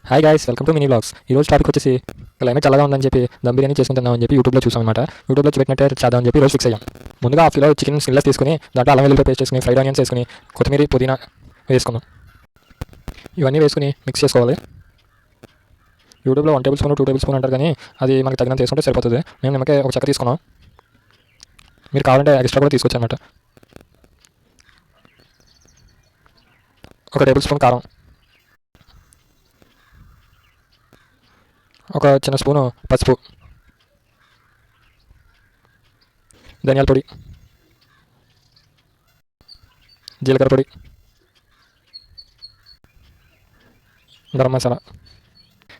Hi guys, welcome to mini blogs. ఈ రోజు topic వచ్చేసి క్లైమేట్ చల్లగా ఉందని చెప్పి దమ్ బిర్యానీ చేసుకుంటున్నాం అని చెప్పి యూట్యూబ్లో చూసాం అనమాట. యూట్యూబ్లో చూపెట్టినట్టే చేద్దామని చెప్పి రోజు ఫిక్స్ అయ్యాం. ముందుగా హాఫ్ కిలో చికెన్ స్కిన్లెస్ తీసుకుని దాంట్లో అల్లం వెల్లుల్లి పేస్ట్ చేసుకుని ఫ్రైడ్ ఆనియన్స్ వేసుకుని కొత్తిమీర పుదీనా వేసుకున్నాం. ఇవన్నీ వేసుకుని మిక్స్ చేసుకోవాలి. యూట్యూబ్లో 1 టేబుల్ స్పూన్ 2 టేబుల్ స్పూన్ అంటారు, కానీ అది మనకి తగినంత తీసుకుంటే సరిపోతుంది. మేము నిమ్మకాయ ఒక చెక్క తీసుకున్నాం. మీరు కావాలంటే ఎక్స్ట్రా కూడా తీసుకోవచ్చు అనమాట. 1 టేబుల్ స్పూన్ కారం, ఒక చిన్న స్పూను పసుపు, ధనియాల పొడి, జీలకర్ర పొడి, గరం మసాలా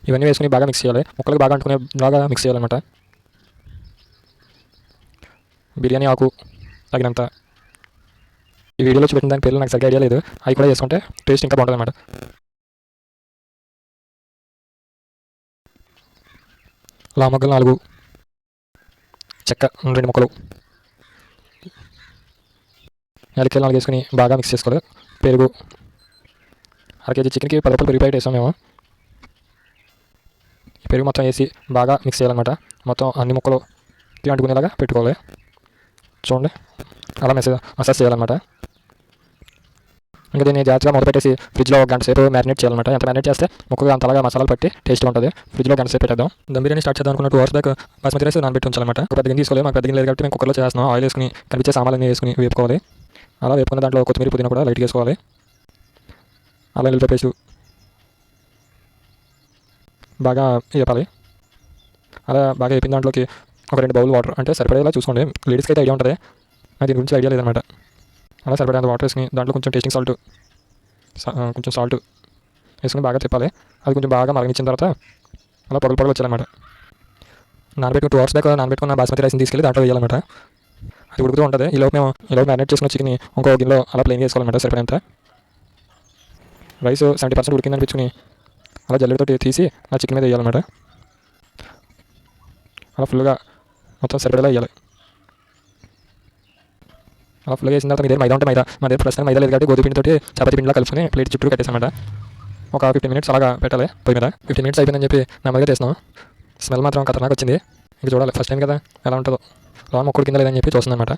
ఇవన్నీ వేసుకుని బాగా మిక్స్ చేయాలి. ముక్కలకు బాగా అంటుకునే బాగా మిక్స్ చేయాలన్నమాట. బిర్యానీ ఆకు తగినంత. ఈ వీడియోలో చూపెట్టిన దాని పేర్లు నాకు సరిగ్గా ఐడియా లేదు, అవి కూడా చేసుకుంటే టేస్ట్ ఇంకా బాగుంటుంది అన్నమాట. లామగ్గలు 4, చెక్క 2 ముక్కలు, యాలక్కాయలు 4 వేసుకుని బాగా మిక్స్ చేసుకోవాలి. పెరుగు 1 కేజీ చికెన్కి 10 రూపాయలు పెరుగు ప్యాకెట్ వేసాం మేము. ఈ పెరుగు మొత్తం వేసి బాగా మిక్స్ చేయాలన్నమాట. మొత్తం అన్ని ముక్కలు అంటుకునేలాగా పెట్టుకోవాలి. చూడండి, అలా మసాజ్ చేయాలన్నమాట. ఇంకా దీన్ని జాగ్రత్తగా మూత పెట్టేసి ఫ్రిడ్జ్లో 1 గంట సేపు మ్యారినేట్ చేయాలన్నమాట. ఎంత మ్యారినేట్ చేస్తే ముక్కగా అంతలాగా మసాలాలు పట్టి టేస్ట్ ఉంటుంది. ఫ్రిడ్జ్లో 1 గంట సేపు పెట్టేద్దాం. దమ్ బిర్యానీ స్టార్ట్ చేద్దాం అనుకున్న 2 hours బ్యాక్ బాస్మతి రైస్ నానబెట్టి ఉంచాలన్నమాట. ఒక పెద్ద గిన్నె తీసుకోవాలి. మాకు పెద్ద గిన్నె లేదు కాబట్టి మేము కుక్కర్లో చేస్తున్నాం. ఆయిల్ వేసుకుని కనిపించే సామాన్లన్నీ వేసుకుని వేపుకోవాలి. అలా వేపుకున్న దాంట్లో కొత్తిమీర పుదీనా కూడా లైట్గా వేసుకోవాలి. అలా వెల్లుల్లి పేస్ట్ బాగా వేపాలి. అలా బాగా వేపిన దాంట్లోకి ఒక 2 బౌల్ వాటర్, అంటే సరిపడేలా చూసుకోండి. లేడీస్కి అయితే ఐడియా ఉంటుంది, నాకు దీని గురించి ఐడియా లేదనమాట. అలా సరిపడేంత వాటర్ వేసుకుని దాంట్లో కొంచెం టేస్టింగ్ సాల్ట్, కొంచెం సాల్ట్ వేసుకుని బాగా తిప్పాలి. అది కొంచెం బాగా మరగించిన తర్వాత అలా పొగలు వచ్చాయన్నమాట. నానబెట్టుకుని 2 hours బ్యాక్ నానబెట్టుకున్న బాస్మతి రైస్ని తీసుకెళ్ళి దాంట్లో వేయాలన్నమాట. అది ఉడుకుతూ ఉంటుంది. ఈలోపు మ్యారినేట్ చేసుకున్న చికెన్ ఇంకో గిన్నెలో అలా ప్లేన్ చేసుకోవాలన్నమాట. సరిపడేంత రైస్ 70% ఉడికిందని అనిపించుకుని అలా జల్లెడతో తీసి ఆ చికెన్ మీద వేయాలన్నమాట. అలా ఫుల్గా మొత్తం సరిపడేలా వేయాలి. అలా ఫుల్గా వేసిన తర్వాత మీ దగ్గర మైదా ఉంటే మైదా, మా దగ్గర ప్రస్తుతం మైదా లేదు కాబట్టి గోధుమ పిండితో చపాతీ పిండిలా కలుపుకొని ప్లేట్ చుట్టూ కట్టేసామన్నమాట. ఒక 15 minutes అలాగా పెట్టాలి పొయ్యి మీద. 15 minutes అయిపోయిందని చెప్పి నెమ్మదిగా చేస్తున్నాం. స్మెల్ మాత్రం ఖతర్నాక్ వచ్చింది. ఇంకా చూడాలి, ఫస్ట్ టైం కదా ఎలా ఉంటుందో. లోన్ ముక్క ఉడికిందా లేదని చెప్పి చూస్తుందన్నమాట.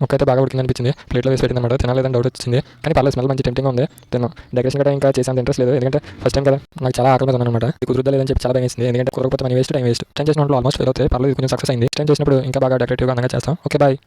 ముక్క అయితే బాగా ఉడికింది అనిపించింది. ప్లేట్లో వేసి పెట్టిందన్నమాట. తినాలేదని డౌట్ వచ్చింది, కానీ పర్లేదు, స్మెల్ మంచి టెంప్టింగ్గా ఉంది. తిన్నాం. డెకరేషన్ కూడా ఇంకా చేసేంత ఇంట్రెస్ట్ లేదు, ఎందుకంటే ఫస్ట్ టైం కదా. నాకు చాలా ఆకలి మీద ఉందన్నమాట. కుదురుద్దా లేదని చెప్పి చాలా భయం వేసింది, ఎందుకంటే కుదరకపోతే money waste, time waste. Time చేసినప్పుడు ఆల్మోస్ట్ ఫెయిల్ అవుతాయి. పర్లేదు, కొంచెం సక్సెస్ అయింది. టైం చేసినప్పుడు ఇంకా బాగా డెకరేటివ్గా అందంగా చేస్తాం. Okay, bye.